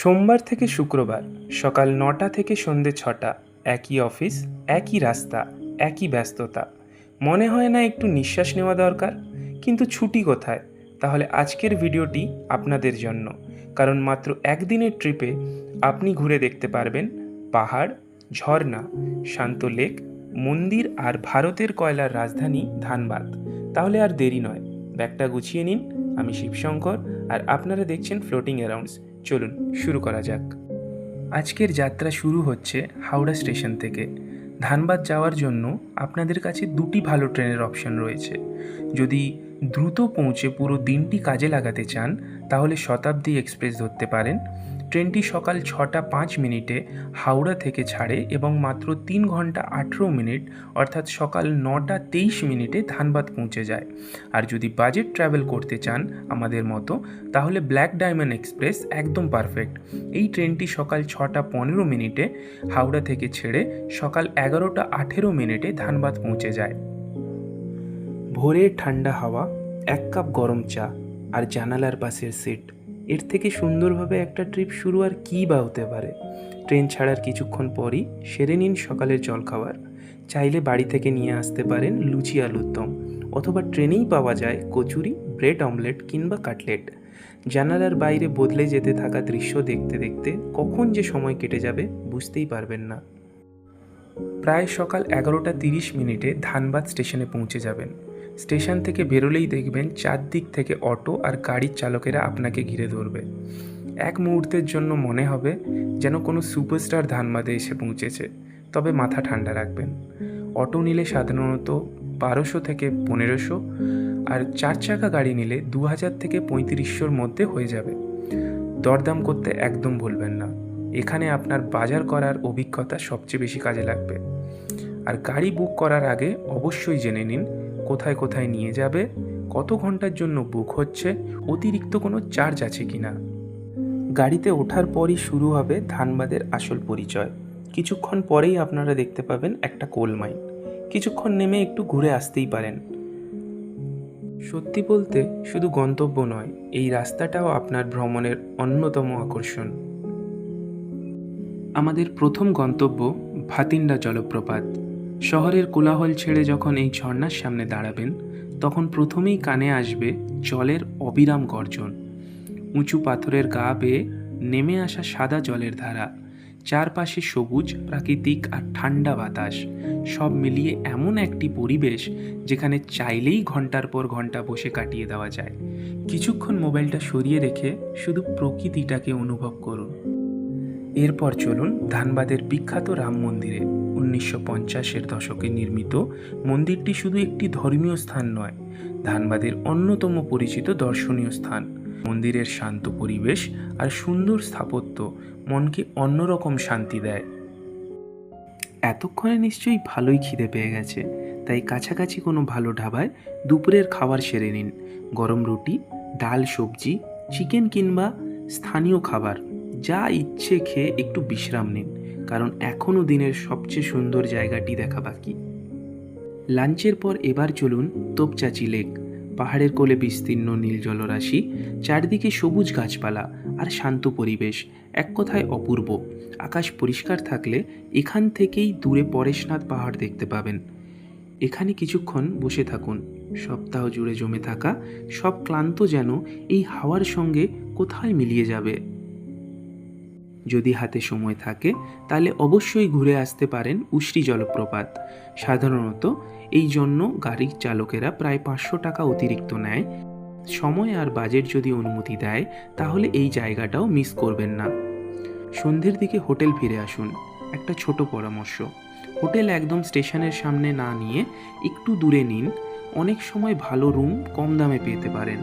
সোমবার থেকে শুক্রবার সকাল ৯টা থেকে সন্ধে ৬টা, একই অফিস, একই রাস্তা, একই ব্যস্ততা। মনে হয় না একটু নিঃশ্বাস নেওয়া দরকার? কিন্তু ছুটি কোথায়? তাহলে আজকের ভিডিওটি আপনাদের জন্য, কারণ মাত্র একদিনের ট্রিপে আপনি ঘুরে দেখতে পারবেন পাহাড়, ঝর্ণা, শান্ত লেক, মন্দির আর ভারতের কয়লার রাজধানী ধানবাদ। তাহলে আর দেরি নয়, ব্যাগটা গুছিয়ে নিন। আমি শিবশঙ্কর, আর আপনারা দেখছেন ফ্লোটিং অ্যারাউন্ডস। চলুন শুরু করা যাক। আজকের যাত্রা শুরু হচ্ছে হাওড়া স্টেশন থেকে। ধানবাদ যাওয়ার জন্য আপনাদের কাছে দুটি ভালো ট্রেনের অপশন রয়েছে। যদি দ্রুত পৌঁছে পুরো দিনটি কাজে লাগাতে চান, তাহলে শতাব্দী এক্সপ্রেস ধরতে পারেন। ট্রেনটি সকাল 6টা 5 মিনিটে হাওড়া থেকে ছাড়ে এবং মাত্র 3 ঘন্টা 18 মিনিট অর্থাৎ সকাল 9টা 23 মিনিটে ধানবাদ পৌঁছে যায়। আর যদি বাজেট ট্রাভেল করতে চান আমাদের মতো, তাহলে ব্ল্যাক ডায়মন্ড এক্সপ্রেস একদম পারফেক্ট। এই ট্রেনটি সকাল 6টা 15 মিনিটে হাওড়া থেকে ছেড়ে সকাল 11টা 18 মিনিটে ধানবাদ পৌঁছে যায়। ভোরের ঠান্ডা হাওয়া, 1 কাপ গরম চা আর জানালার পাশের সিট, এর থেকে সুন্দরভাবে একটা ট্রিপ শুরু আর কী বা হতে পারে। ট্রেন ছাড়ার কিছুক্ষণ পরই সেরে নিন সকালের জলখাবার। চাইলে বাড়ি থেকে নিয়ে আসতে পারেন লুচি আলুর দম, অথবা ট্রেনেই পাওয়া যায় কচুরি, ব্রেড অমলেট কিংবা কাটলেট। জানালার বাইরে বদলে যেতে থাকা দৃশ্য দেখতে দেখতে কখন যে সময় কেটে যাবে বুঝতেই পারবেন না। প্রায় সকাল 11টা 30 মিনিটে ধানবাদ স্টেশনে পৌঁছে যাবেন। স্টেশন থেকে বেরোলেই দেখবেন চারদিক থেকে অটো আর গাড়ির চালকেরা আপনাকে ঘিরে ধরবে। এক মুহূর্তের জন্য মনে হবে যেন কোনো সুপারস্টার ধানবাদে এসে পৌঁছেছে। তবে মাথা ঠান্ডা রাখবেন, অটো নিলে সাধারণত 1200 থেকে 1500, আর 4 চাকা গাড়ি নিলে 2000 থেকে 3500-র মধ্যে হয়ে যাবে। দরদাম করতে একদম ভুলবেন না, এখানে আপনার বাজার করার অভিজ্ঞতা সবচেয়ে বেশি কাজে লাগবে। আর গাড়ি বুক করার আগে অবশ্যই জেনে নিন কোথায় কোথায় নিয়ে যাবে, কত ঘন্টার জন্য বুক হচ্ছে, অতিরিক্ত কোনো চার্জ আছে কিনা। গাড়িতে ওঠার পরই শুরু হবে ধানবাদের আসল পরিচয়। কিছুক্ষণ পরেই আপনারা দেখতে পাবেন একটা কোল মাইন। কিছুক্ষণ নেমে একটু ঘুরে আসতেই পারেন। সত্যি বলতে শুধু গন্তব্য নয়, এই রাস্তাটাও আপনার ভ্রমণের অন্যতম আকর্ষণ। আমাদের প্রথম গন্তব্য ভাতিন্ডা জলপ্রপাত। শহরের কোলাহল ছেড়ে যখন এই ঝর্ণার সামনে দাঁড়াবেন, তখন প্রথমেই কানে আসবে জলের অবিরাম গর্জন। উঁচু পাথরের গা বেয়ে নেমে আসা সাদা জলের ধারা, চারপাশে সবুজ, প্রাকৃতিক আর ঠান্ডা বাতাস, সব মিলিয়ে এমন একটি পরিবেশ যেখানে চাইলেই ঘন্টার পর ঘন্টা বসে কাটিয়ে দেওয়া যায়। কিছুক্ষণ মোবাইলটা সরিয়ে রেখে শুধু প্রকৃতিটাকে অনুভব করুন। এরপর চলুন ধানবাদের বিখ্যাত রাম মন্দিরে। 1950-এর দশকে নির্মিত মন্দিরটি শুধু একটি ধর্মীয় স্থান নয়, ধানবাদের অন্যতম পরিচিত দর্শনীয় স্থান। মন্দিরের শান্ত পরিবেশ আর সুন্দর স্থাপত্য মনকে অন্যরকম শান্তি দেয়। এতক্ষণে নিশ্চয়ই ভালোই খিদে পেয়ে গেছে, তাই কাছাকাছি কোনো ভালো ঢাবায় দুপুরের খাবার সেরে নিন। গরম রুটি, ডাল, সবজি, চিকেন কিংবা স্থানীয় খাবার যা ইচ্ছে খেয়ে একটু বিশ্রাম নিন, কারণ এখনও দিনের সবচেয়ে সুন্দর জায়গাটি দেখা বাকি। লাঞ্চের পর এবার চলুন তোপচাঁচি লেক। পাহাড়ের কোলে বিস্তীর্ণ নীল জলরাশি, চারদিকে সবুজ গাছপালা আর শান্ত পরিবেশ, এক কথায় অপূর্ব। আকাশ পরিষ্কার থাকলে এখান থেকেই দূরে পরেশনাথ পাহাড় দেখতে পাবেন। এখানে কিছুক্ষণ বসে থাকুন। সপ্তাহ জুড়ে জমে থাকা সব ক্লান্ত যেন এই হাওয়ার সঙ্গে কোথায় মিলিয়ে যাবে। যদি হাতে সময় থাকে তাহলে অবশ্যই ঘুরে আসতে পারেন উশরি জলপ্রপাত। সাধারণত এই জন্য গাড়ির চালকেরা প্রায় 500 টাকা অতিরিক্ত নেয়। সময় আর বাজেট যদি অনুমতি দেয় তাহলে এই জায়গাটাও মিস করবেন না। সন্ধ্যের দিকে হোটেল ফিরে আসুন। একটা ছোট পরামর্শ, হোটেল একদম স্টেশনের সামনে না নিয়ে একটু দূরে নিন। অনেক সময় ভালো রুম কম দামে পেতে পারেন।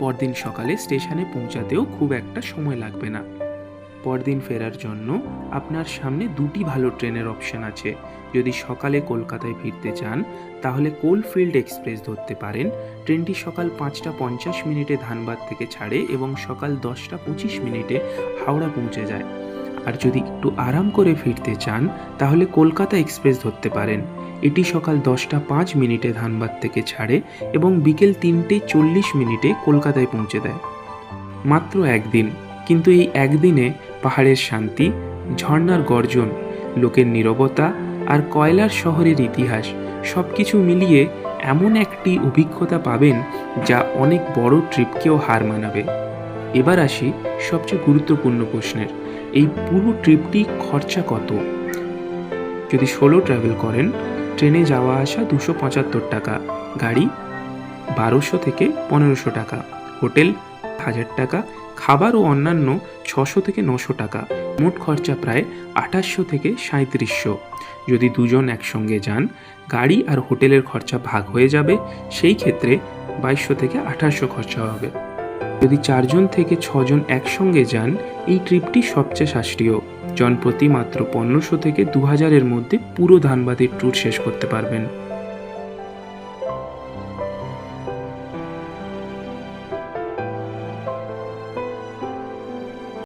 পরদিন সকালে স্টেশনে পৌঁছাতেও খুব একটা সময় লাগবে না। পরদিন ফেরার জন্য আপনার সামনে দুটি ভালো ট্রেনের অপশন আছে। যদি সকালে কলকাতায় ফিরতে চান তাহলে কোলফিল্ড এক্সপ্রেস ধরতে পারেন। ট্রেনটি সকাল 5টা 50 মিনিটে ধানবাদ থেকে ছাড়ে এবং সকাল 10টা 25 মিনিটে হাওড়া পৌঁছে যায়। আর যদি একটু আরাম করে ফিরতে চান তাহলে কলকাতা এক্সপ্রেস ধরতে পারেন। এটি সকাল 10টা 5 মিনিটে ধানবাদ থেকে ছাড়ে এবং বিকেল 3টে 40 মিনিটে কলকাতায় পৌঁছে দেয়। মাত্র একদিন, কিন্তু এই একদিনে পাহাড়ের শান্তি, ঝর্ণার গর্জন, লোকের নীরবতা আর কয়লার শহরের ইতিহাস সব কিছু মিলিয়ে এমন একটি অভিজ্ঞতা পাবেন যা অনেক বড় ট্রিপকেও হার মানাবে। এবার আসি সবচেয়ে গুরুত্বপূর্ণ প্রশ্নের, এই পুরো ট্রিপটি খরচা কত? যদি সোলো ট্রাভেল করেন, ট্রেনে যাওয়া আসা 275 টাকা, গাড়ি 1200 থেকে 1500 টাকা, হোটেল 1000 টাকা, খাবার ও অন্যান্য 600 থেকে 900 টাকা, মোট খরচা প্রায় 2800 থেকে 3700। যদি দুজন একসঙ্গে যান, গাড়ি আর হোটেলের খরচা ভাগ হয়ে যাবে, সেই ক্ষেত্রে 2200 থেকে 2800 খরচা হবে। যদি 4জন থেকে 6জন একসঙ্গে যান, এই ট্রিপটি সবচেয়ে সাশ্রয়ী, জনপ্রতি মাত্র 1500 থেকে 2000-এর মধ্যে পুরো ধানবাদের ট্যুর শেষ করতে পারবেন।